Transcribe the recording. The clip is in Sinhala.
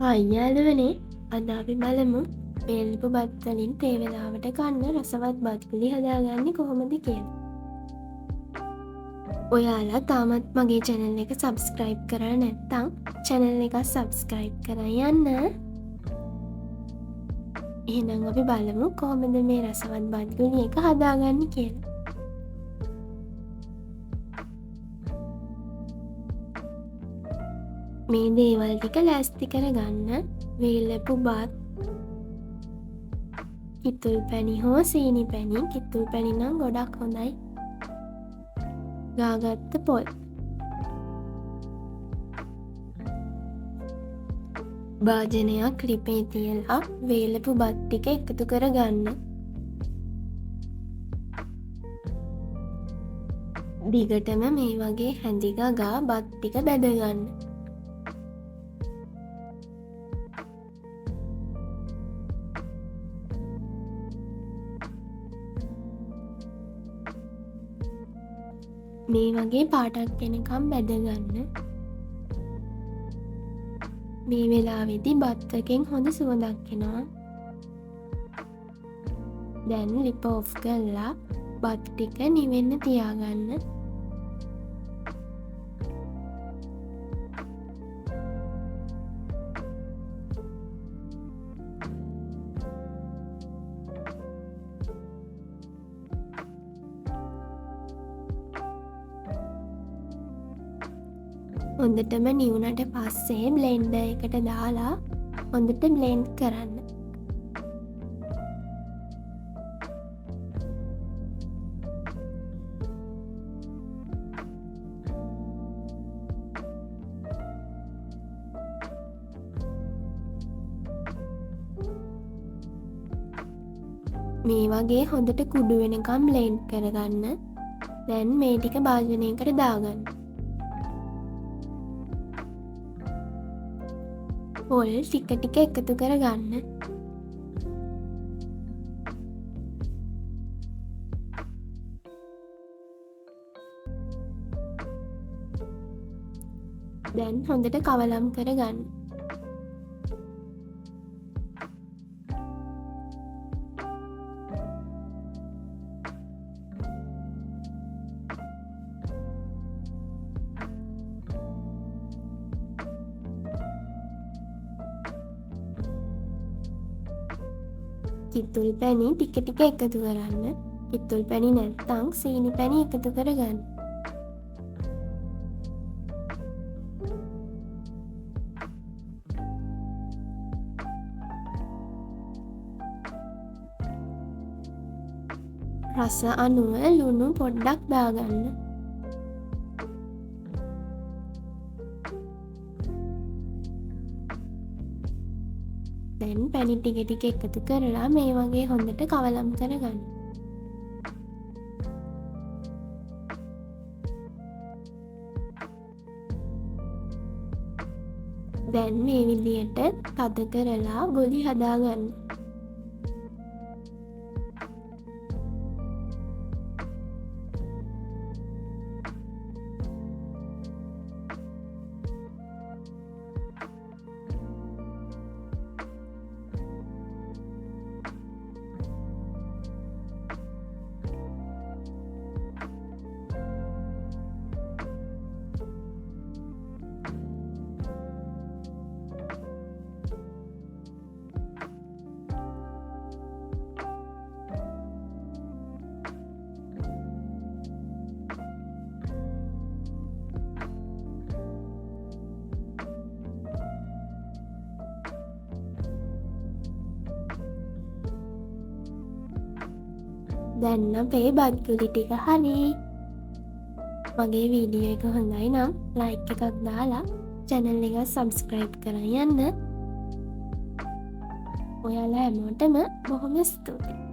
අයියාලුවනේ අද අපි බලමු එල්පු බත් වලින් තේ වෙලාවට කන්න රසවත් බත් පිළි හදාගන්නේ කොහොමද කියලා. ඔයාලා තාමත් මගේ channel එක subscribe කරලා නැත්නම් channel එක subscribe කරලා යන්න. එහෙනම් අපි බලමු කොහොමද මේ රසවත් බත් පිළි එක හදාගන්නේ කියලා. මේ දේවල් ටික ලෑස්ති කරගන්න වේලපු බත්, කිතුල් පැණි හෝ සීනි පැණි, කිතුල් පැණි නම් ගොඩක් හොඳයි. ගාගත්ත පොල්, භාජනයක් ලිපේ තියලා වේලපු බත් ටික එකතු කරගන්න. දිගටම මේ වගේ හැඳි ගගා බත් ටික බැදගන්න. මේ වගේ පාටක් එනකම් බැදගන්න. මේ වෙලාවේදී බත් එකෙන් හොඳ සුවඳක් එනවා. දැන් ලිප ඔෆ් කරලා බත් ටික නිවෙන්න තියාගන්න. හොඳටම නිවුනට පස්සේ බ්ලෙන්ඩර් එකට දාලා හොඳට බ්ලෙන්ඩ් කරන්න. මේ වගේ හොඳට කුඩු වෙනකම් බ්ලෙන්ඩ් කරගන්න. දැන් මේ ටික භාජනයකට දාගන්න. පොල් ටික ටික එකතු කරගන්න. දැන් හොඳට කවලම් කරගන්න. කිතුල් පැණි ටික ටික එකතු කරන්න. කිතුල් පැණි නැත්නම් සීනි පැණි එකතු කරගන්න. රස අනුව ලුණු පොඩ්ඩක් දාගන්න. දැන් පැණි ටික ටික එකතු කරලා මේ වගේ හොඳට කවලම් කරගන්න. දැන් මේ විදියට තද කරලා ගොලි හදාගන්න. දැන් අපේ බත් පිළි ටික හරි. මගේ වීඩියෝ එක හොඳයි නම් ලයික් එකක් දාලා channel එක subscribe කරලා යන්න. ඔයාලා හැමෝටම බොහොම ස්තුතියි.